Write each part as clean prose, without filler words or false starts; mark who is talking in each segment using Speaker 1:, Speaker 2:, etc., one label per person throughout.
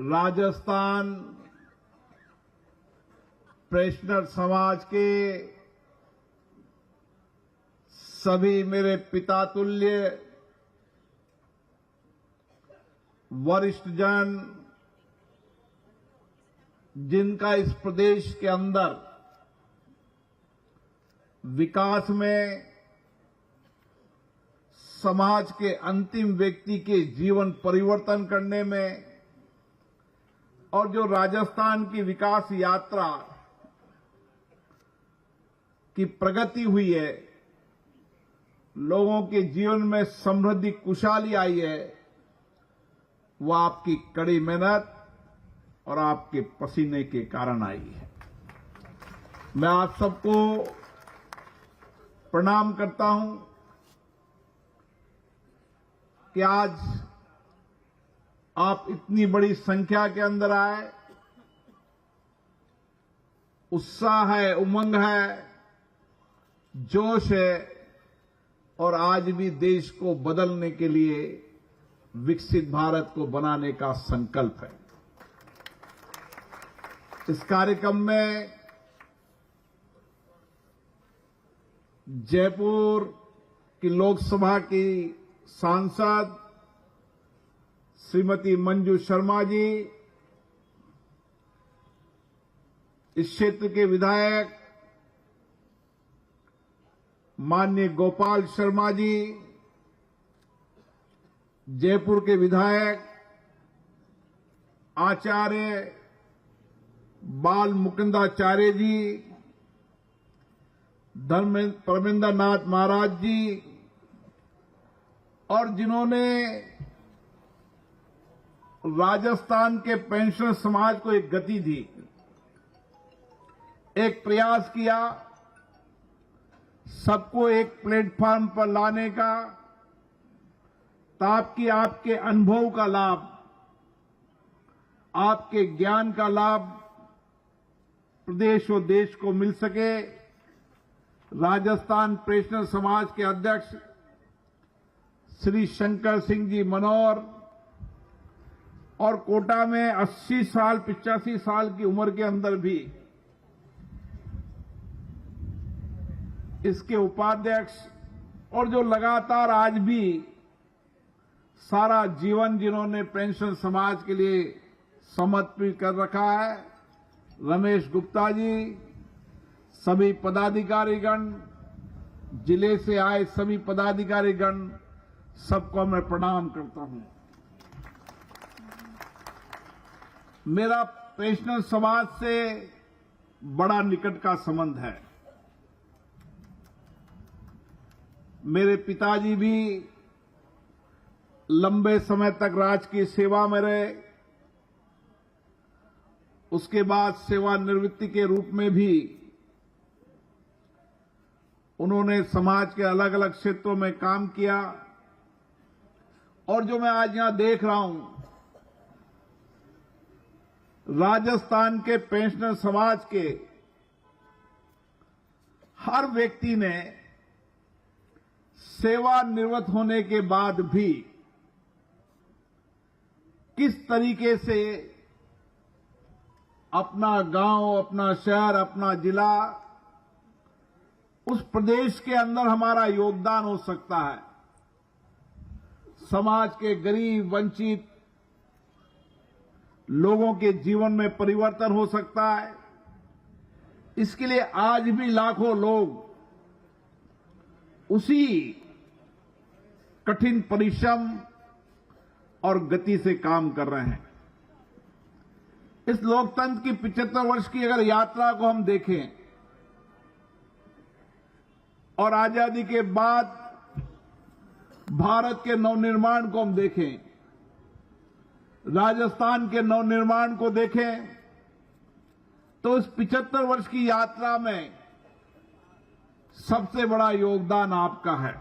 Speaker 1: Rajasthan pensioner समाज के सभी मेरे पिता तुल्य वरिष्ठ जन, जिनका इस प्रदेश के अंदर विकास में, समाज के अंतिम व्यक्ति के जीवन परिवर्तन करने में और जो राजस्थान की विकास यात्रा की प्रगति हुई है, लोगों के जीवन में समृद्धि खुशहाली आई है, वह आपकी कड़ी मेहनत और आपके पसीने के कारण आई है। मैं आप सबको प्रणाम करता हूं कि आज आप इतनी बड़ी संख्या के अंदर आए। उत्साह है, उमंग है, जोश है और आज भी देश को बदलने के लिए, विकसित भारत को बनाने का संकल्प है। इस कार्यक्रम में जयपुर की लोकसभा की सांसद श्रीमती मंजू शर्मा जी, इस क्षेत्र के विधायक माननीय गोपाल शर्मा जी, जयपुर के विधायक आचार्य बाल मुकुंदाचार्य जी, धर्मेंद्र नाथ महाराज जी, और जिन्होंने राजस्थान के पेंशनर समाज को एक गति दी, एक प्रयास किया सबको एक प्लेटफॉर्म पर लाने का, ताकि आपके अनुभव का लाभ, आपके ज्ञान का लाभ प्रदेश और देश को मिल सके। राजस्थान पेंशनर समाज के अध्यक्ष श्री शंकर सिंह जी मनोर और कोटा में 80 साल 85 साल की उम्र के अंदर भी इसके उपाध्यक्ष, और जो लगातार आज भी सारा जीवन जिन्होंने पेंशन समाज के लिए समर्पित कर रखा है, रमेश गुप्ता जी, सभी पदाधिकारीगण, जिले से आए सभी पदाधिकारीगण, सबको मैं प्रणाम करता हूं। मेरा पेंशनर समाज से बड़ा निकट का संबंध है। मेरे पिताजी भी लंबे समय तक राजकीय सेवा में रहे, उसके बाद सेवानिवृत्ति के रूप में भी उन्होंने समाज के अलग अलग क्षेत्रों में काम किया। और जो मैं आज यहां देख रहा हूं, राजस्थान के पेंशनर समाज के हर व्यक्ति ने सेवानिवृत्त होने के बाद भी किस तरीके से अपना गांव, अपना शहर, अपना जिला, उस प्रदेश के अंदर हमारा योगदान हो सकता है, समाज के गरीब वंचित लोगों के जीवन में परिवर्तन हो सकता है। इसके लिए आज भी लाखों लोग उसी कठिन परिश्रम और गति से काम कर रहे हैं। इस लोकतंत्र की 75 वर्ष की अगर यात्रा को हम देखें और आजादी के बाद भारत के नवनिर्माण को हम देखें, राजस्थान के नवनिर्माण को देखें, तो इस 75 वर्ष की यात्रा में सबसे बड़ा योगदान आपका है।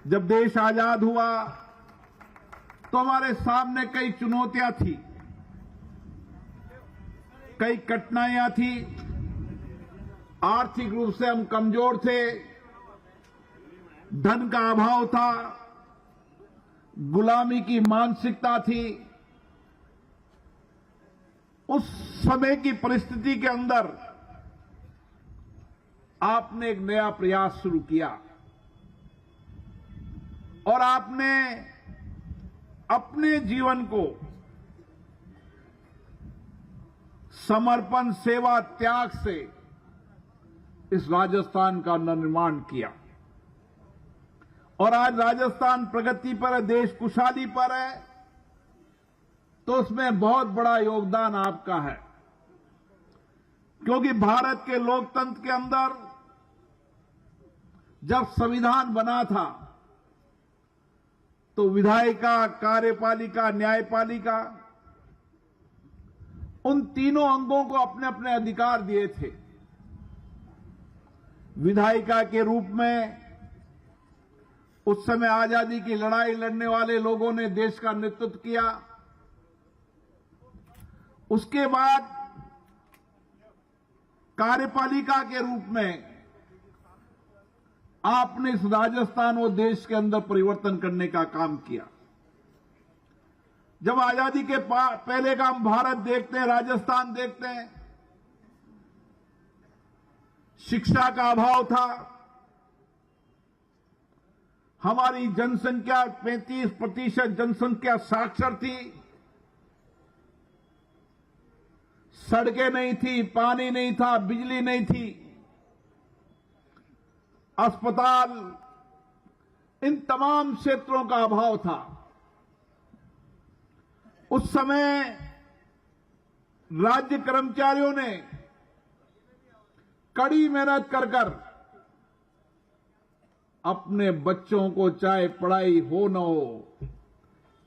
Speaker 1: जब देश आजाद हुआ तो हमारे सामने कई चुनौतियां थी, कई कठिनाइयां थी। आर्थिक रूप से हम कमजोर थे, धन का अभाव था, गुलामी की मानसिकता थी, उस समय की परिस्थिति के अंदर आपने एक नया प्रयास शुरू किया और आपने अपने जीवन को समर्पण, सेवा, त्याग से इस राजस्थान का निर्माण किया और आज राजस्थान प्रगति पर है, देश खुशहाली पर है, तो उसमें बहुत बड़ा योगदान आपका है। क्योंकि भारत के लोकतंत्र के अंदर जब संविधान बना था तो विधायिका, कार्यपालिका, न्यायपालिका, उन तीनों अंगों को अपने अपने अधिकार दिए थे। विधायिका के रूप में उस समय आजादी की लड़ाई लड़ने वाले लोगों ने देश का नेतृत्व किया। उसके बाद कार्यपालिका के रूप में आपने इस राजस्थान और देश के अंदर परिवर्तन करने का काम किया। जब आजादी के पहले का हम भारत देखते हैं, राजस्थान देखते हैं, शिक्षा का अभाव था। हमारी जनसंख्या 35% जनसंख्या साक्षर थी। सड़कें नहीं थी, पानी नहीं था, बिजली नहीं थी, अस्पताल, इन तमाम क्षेत्रों का अभाव था। उस समय राज्य कर्मचारियों ने कड़ी मेहनत कर अपने बच्चों को, चाहे पढ़ाई हो न हो,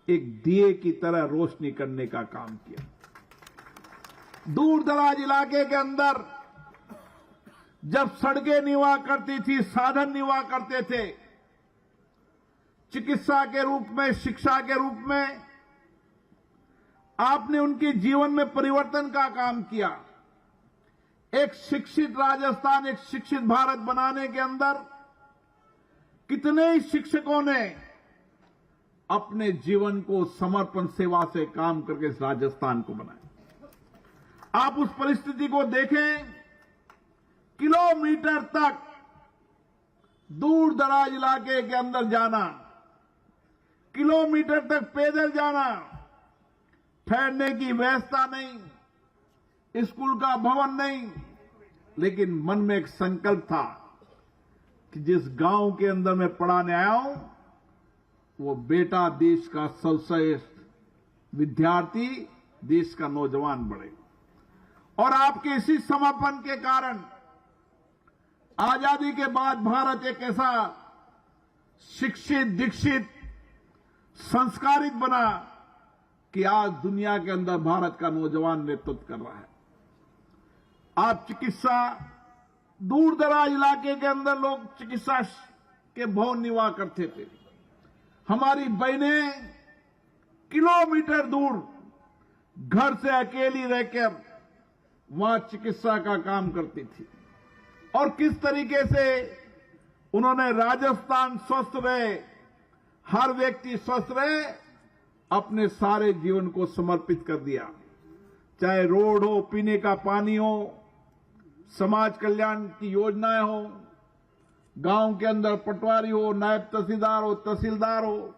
Speaker 1: एक दिए की तरह रोशनी करने का काम किया। दूर दराज इलाके के अंदर जब सड़कें नहीं हुआ करती थी, साधन नहीं हुआ करते थे, चिकित्सा के रूप में, शिक्षा के रूप में आपने उनके जीवन में परिवर्तन का काम किया। एक शिक्षित राजस्थान, एक शिक्षित भारत बनाने के अंदर कितने ही शिक्षकों ने अपने जीवन को समर्पण, सेवा से काम करके इस राजस्थान को बनाया। आप उस परिस्थिति को देखें, किलोमीटर तक दूर दराज इलाके के अंदर जाना, किलोमीटर तक पैदल जाना, ठहरने की व्यवस्था नहीं, स्कूल का भवन नहीं, लेकिन मन में एक संकल्प था कि जिस गांव के अंदर मैं पढ़ाने आया हूं, वो बेटा देश का सर्वश्रेष्ठ विद्यार्थी, देश का नौजवान बने। और आपके इसी समर्पण के कारण आजादी के बाद भारत एक ऐसा शिक्षित, दीक्षित, संस्कारित बना कि आज दुनिया के अंदर भारत का नौजवान नेतृत्व कर रहा है। आप चिकित्सा, दूर दराज इलाके के अंदर लोग चिकित्सा के भवन निवाह करते थे। हमारी बहनें किलोमीटर दूर घर से अकेली रहकर वहां चिकित्सा का काम करती थी। और किस तरीके से उन्होंने राजस्थान स्वस्थ रहे, हर व्यक्ति स्वस्थ रहे, अपने सारे जीवन को समर्पित कर दिया। चाहे रोड हो, पीने का पानी हो, समाज कल्याण की योजनाएं हो, गांव के अंदर पटवारी हो, नायब तहसीलदार हो, तहसीलदार हो,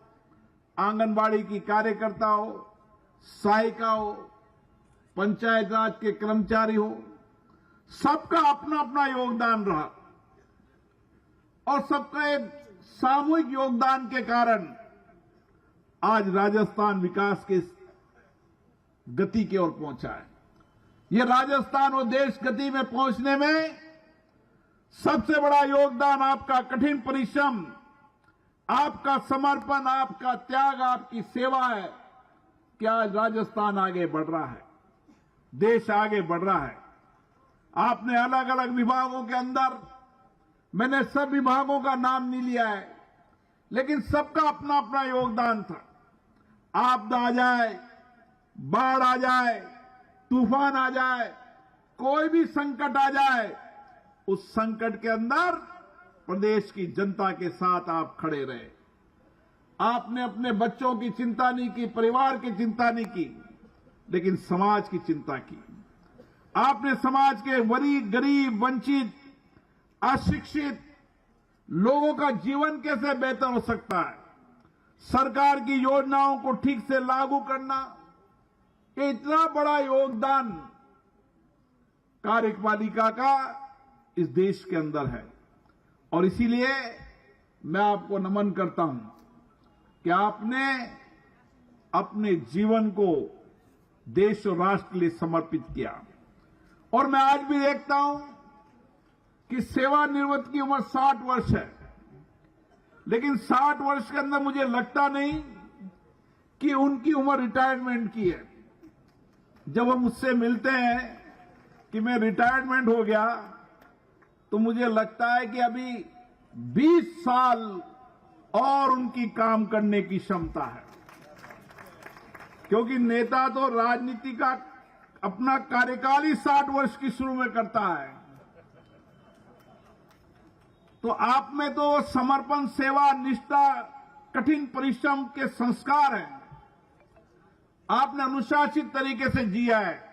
Speaker 1: आंगनबाड़ी की कार्यकर्ता हो, सहायिका हो, पंचायत राज के कर्मचारी हो, सबका अपना अपना योगदान रहा। और सबका एक सामूहिक योगदान के कारण आज राजस्थान विकास के गति की ओर पहुंचा है। ये राजस्थान और देश गति में पहुंचने में सबसे बड़ा योगदान आपका कठिन परिश्रम, आपका समर्पण, आपका त्याग, आपकी सेवा है कि आज राजस्थान आगे बढ़ रहा है, देश आगे बढ़ रहा है। आपने अलग अलग विभागों के अंदर, मैंने सब विभागों का नाम नहीं लिया है, लेकिन सबका अपना अपना योगदान था। आपदा आ जाए, बाढ़ आ जाए, तूफान आ जाए, कोई भी संकट आ जाए, उस संकट के अंदर प्रदेश की जनता के साथ आप खड़े रहे। आपने अपने बच्चों की चिंता नहीं की, परिवार की चिंता नहीं की। लेकिन समाज की चिंता की। आपने समाज के गरीब, वंचित, अशिक्षित लोगों का जीवन कैसे बेहतर हो सकता है, सरकार की योजनाओं को ठीक से लागू करना, ये इतना बड़ा योगदान कार्यपालिका का इस देश के अंदर है। और इसीलिए मैं आपको नमन करता हूं कि आपने अपने जीवन को देश और राष्ट्र के लिए समर्पित किया। और मैं आज भी देखता हूं कि सेवानिवृत्त की उम्र 60 वर्ष है, लेकिन 60 वर्ष के अंदर मुझे लगता नहीं कि उनकी उम्र रिटायरमेंट की है। जब हम मुझसे मिलते हैं कि मैं रिटायरमेंट हो गया, तो मुझे लगता है कि अभी 20 साल और उनकी काम करने की क्षमता है, क्योंकि नेता तो राजनीति का अपना कार्यकाल ही 60 वर्ष की शुरू में करता है। तो आप में तो समर्पण, सेवा, निष्ठा, कठिन परिश्रम के संस्कार हैं। आपने अनुशासित तरीके से जिया है।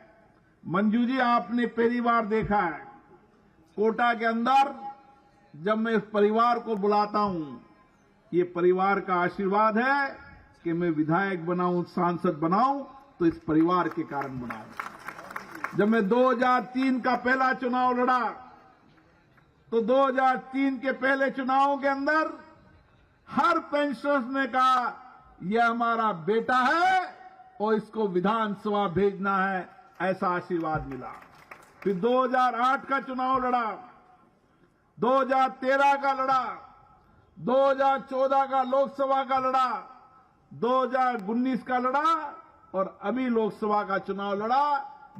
Speaker 1: मंजू जी, आपने पहली बार देखा है कोटा के अंदर, जब मैं इस परिवार को बुलाता हूं, ये परिवार का आशीर्वाद है कि मैं विधायक बनाऊं, सांसद बनाऊं, तो इस परिवार के कारण बनाऊं। जब मैं 2003 का पहला चुनाव लड़ा, तो 2003 के पहले चुनावों के अंदर हर पेंशनर्स ने कहा यह हमारा बेटा है और इसको विधानसभा भेजना है, ऐसा आशीर्वाद मिला। फिर 2008 का चुनाव लड़ा, 2013 का लड़ा, 2014 का लोकसभा का लड़ा, 2019 का लड़ा और अभी लोकसभा का चुनाव लड़ा।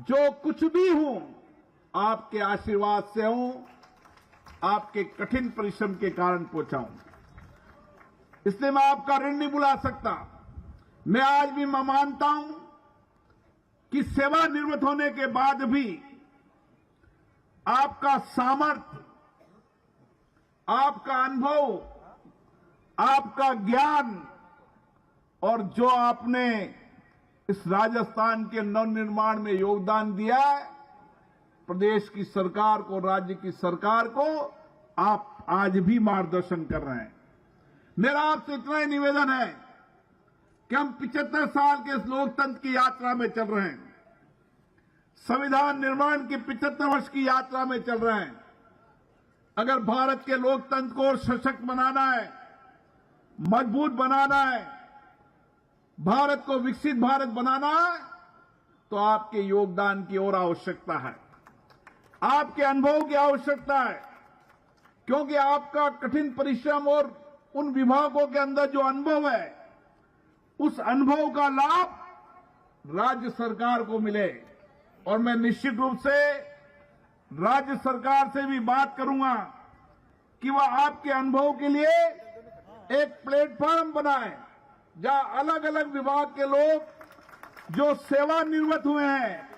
Speaker 1: जो कुछ भी हूं, आपके आशीर्वाद से हूं, आपके कठिन परिश्रम के कारण पहुंचा हूं। इसलिए मैं आपका ऋण नहीं भुला सकता। मैं आज भी मानता हूं कि सेवानिवृत्त होने के बाद भी आपका सामर्थ्य, आपका अनुभव, आपका ज्ञान और जो आपने इस राजस्थान के नवनिर्माण में योगदान दिया है, प्रदेश की सरकार को, राज्य की सरकार को आप आज भी मार्गदर्शन कर रहे हैं। मेरा आपसे इतना ही निवेदन है कि हम 75 साल के इस लोकतंत्र की यात्रा में चल रहे हैं, संविधान निर्माण की 75 वर्ष की यात्रा में चल रहे हैं। अगर भारत के लोकतंत्र को सशक्त बनाना है, मजबूत बनाना है, भारत को विकसित भारत बनाना है, तो आपके योगदान की और आवश्यकता है, आपके अनुभव की आवश्यकता है। क्योंकि आपका कठिन परिश्रम और उन विभागों के अंदर जो अनुभव है, उस अनुभव का लाभ राज्य सरकार को मिले। और मैं निश्चित रूप से राज्य सरकार से भी बात करूंगा कि वह आपके अनुभव के लिए एक प्लेटफॉर्म बनाए, जहां अलग अलग विभाग के लोग जो सेवानिवृत्त हुए हैं,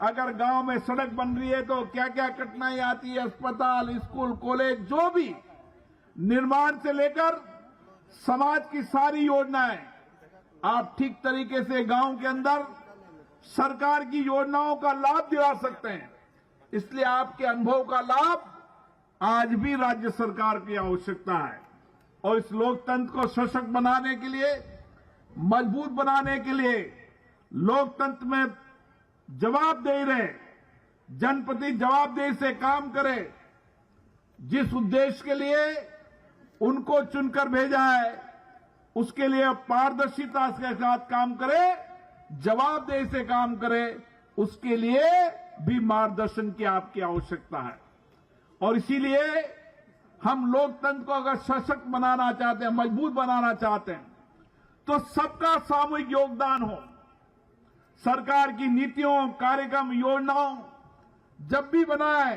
Speaker 1: अगर गांव में सड़क बन रही है तो क्या क्या कठिनाई आती है, अस्पताल, स्कूल, कॉलेज, जो भी निर्माण से लेकर समाज की सारी योजनाएं आप ठीक तरीके से गांव के अंदर सरकार की योजनाओं का लाभ दिला सकते हैं। इसलिए आपके अनुभव का लाभ आज भी राज्य सरकार की आवश्यकता है। और इस लोकतंत्र को सशक्त बनाने के लिए, मजबूत बनाने के लिए, लोकतंत्र में जवाबदेही रहे, जनप्रति जवाबदेही से काम करे, जिस उद्देश्य के लिए उनको चुनकर भेजा है, उसके लिए पारदर्शिता के साथ काम करे, जवाबदेही से काम करे, उसके लिए भी मार्गदर्शन की आपकी आवश्यकता है। और इसीलिए हम लोकतंत्र को अगर सशक्त बनाना चाहते हैं, मजबूत बनाना चाहते हैं, तो सबका सामूहिक योगदान हो। सरकार की नीतियों, कार्यक्रम, योजनाओं जब भी बनाए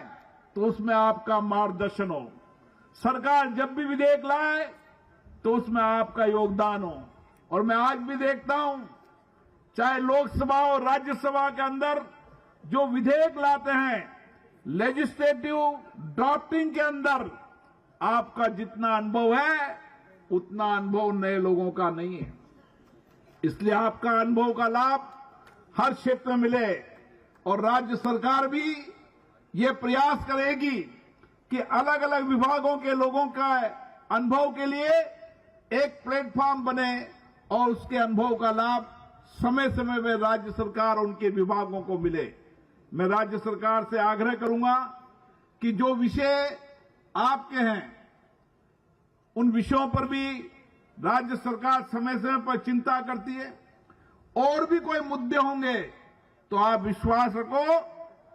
Speaker 1: तो उसमें आपका मार्गदर्शन हो। सरकार जब भी विधेयक लाए तो उसमें आपका योगदान हो। और मैं आज भी देखता हूं, चाहे लोकसभा और राज्यसभा के अंदर जो विधेयक लाते हैं, लेजिस्लेटिव ड्राफ्टिंग के अंदर आपका जितना अनुभव है, उतना अनुभव नए लोगों का नहीं है। इसलिए आपका अनुभव का लाभ हर क्षेत्र में मिले और राज्य सरकार भी ये प्रयास करेगी कि अलग अलग विभागों के लोगों का अनुभव के लिए एक प्लेटफॉर्म बने और उसके अनुभव का लाभ समय समय में राज्य सरकार उनके विभागों को मिले। मैं राज्य सरकार से आग्रह करूंगा कि जो विषय आपके हैं उन विषयों पर भी राज्य सरकार समय समय पर चिंता करती है। और भी कोई मुद्दे होंगे तो आप विश्वास रखो,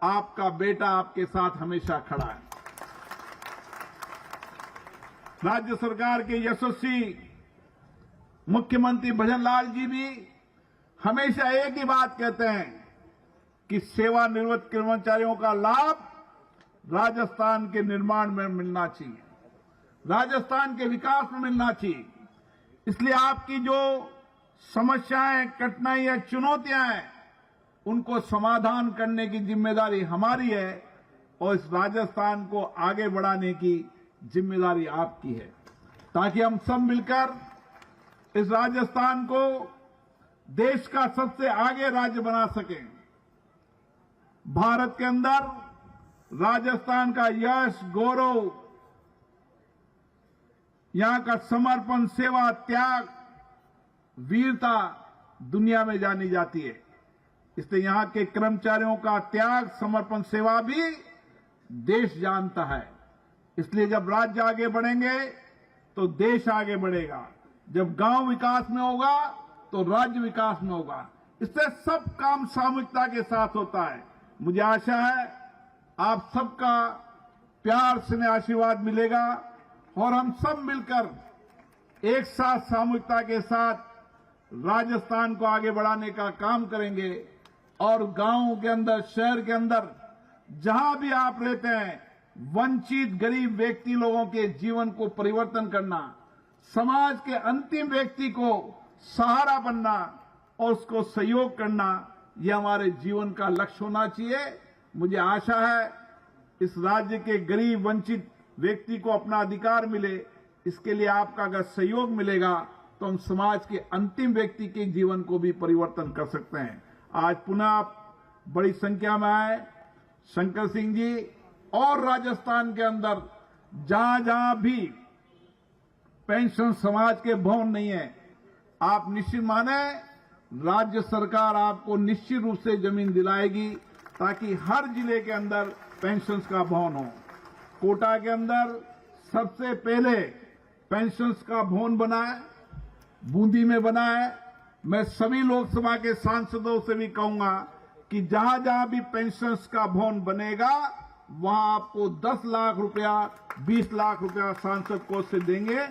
Speaker 1: आपका बेटा आपके साथ हमेशा खड़ा है। राज्य सरकार के यशस्वी मुख्यमंत्री भजनलाल जी भी हमेशा एक ही बात कहते हैं कि सेवानिवृत्त कर्मचारियों का लाभ राजस्थान के निर्माण में मिलना चाहिए, राजस्थान के विकास में मिलना चाहिए। इसलिए आपकी जो समस्याएं, कठिनाइयां, चुनौतियां हैं, उनको समाधान करने की जिम्मेदारी हमारी है और इस राजस्थान को आगे बढ़ाने की जिम्मेदारी आपकी है, ताकि हम सब मिलकर इस राजस्थान को देश का सबसे आगे राज्य बना सकें। भारत के अंदर राजस्थान का यश, गौरव, यहां का समर्पण, सेवा, त्याग, वीरता दुनिया में जानी जाती है। इसलिए यहां के कर्मचारियों का त्याग, समर्पण, सेवा भी देश जानता है। इसलिए जब राज्य आगे बढ़ेंगे तो देश आगे बढ़ेगा। जब गांव विकास में होगा तो राज्य विकास में होगा। इससे सब काम सामूहिकता के साथ होता है। मुझे आशा है आप सबका प्यार स्नेह आशीर्वाद मिलेगा और हम सब मिलकर एक साथ सामूहिकता के साथ राजस्थान को आगे बढ़ाने का काम करेंगे। और गांवों के अंदर, शहर के अंदर, जहां भी आप रहते हैं, वंचित गरीब व्यक्ति लोगों के जीवन को परिवर्तन करना, समाज के अंतिम व्यक्ति को सहारा बनना और उसको सहयोग करना, यह हमारे जीवन का लक्ष्य होना चाहिए। मुझे आशा है इस राज्य के गरीब वंचित व्यक्ति को अपना अधिकार मिले। इसके लिए आपका अगर सहयोग मिलेगा तो हम समाज के अंतिम व्यक्ति के जीवन को भी परिवर्तन कर सकते हैं। आज पुनः आप बड़ी संख्या में आए, शंकर सिंह जी, और राजस्थान के अंदर जहां जहां भी पेंशन समाज के भवन नहीं है, आप निश्चित माने राज्य सरकार आपको निश्चित रूप से जमीन दिलाएगी ताकि हर जिले के अंदर पेंशन का भवन हो। कोटा के अंदर सबसे पहले पेंशन का भवन बना है, बूंदी में बना है। मैं सभी लोकसभा के सांसदों से भी कहूंगा कि जहां जहां भी पेंशन का भवन बनेगा वहां आपको 10 लाख रुपया, 20 लाख रुपया सांसद कोष से देंगे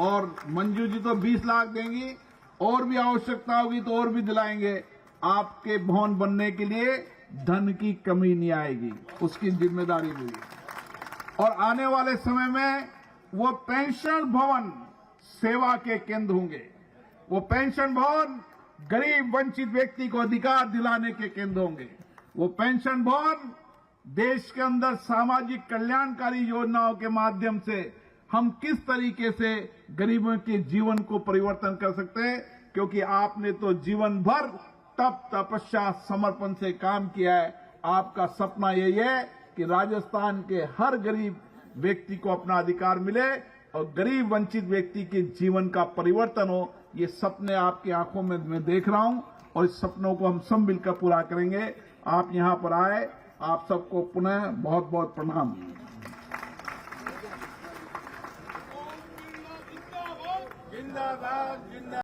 Speaker 1: और मंजू जी तो 20 लाख देंगी, और भी आवश्यकता होगी तो और भी दिलाएंगे। आपके भवन बनने के लिए धन की कमी नहीं आएगी, उसकी जिम्मेदारी मिली। और आने वाले समय में वो पेंशन भवन सेवा के केंद्र होंगे। वो पेंशन भवन गरीब वंचित व्यक्ति को अधिकार दिलाने के केंद्र होंगे। वो पेंशन भवन देश के अंदर सामाजिक कल्याणकारी योजनाओं के माध्यम से हम किस तरीके से गरीबों के जीवन को परिवर्तन कर सकते हैं, क्योंकि आपने तो जीवन भर तप, तपस्या, समर्पण से काम किया है। आपका सपना यही है कि राजस्थान के हर गरीब व्यक्ति को अपना अधिकार मिले और गरीब वंचित व्यक्ति के जीवन का परिवर्तन हो। ये सपने आपकी आंखों में मैं देख रहा हूं और इस सपनों को हम सब मिलकर पूरा करेंगे। आप यहां पर आए, आप सबको पुनः बहुत बहुत प्रणाम। जिंदाबाद, जिंदाबाद।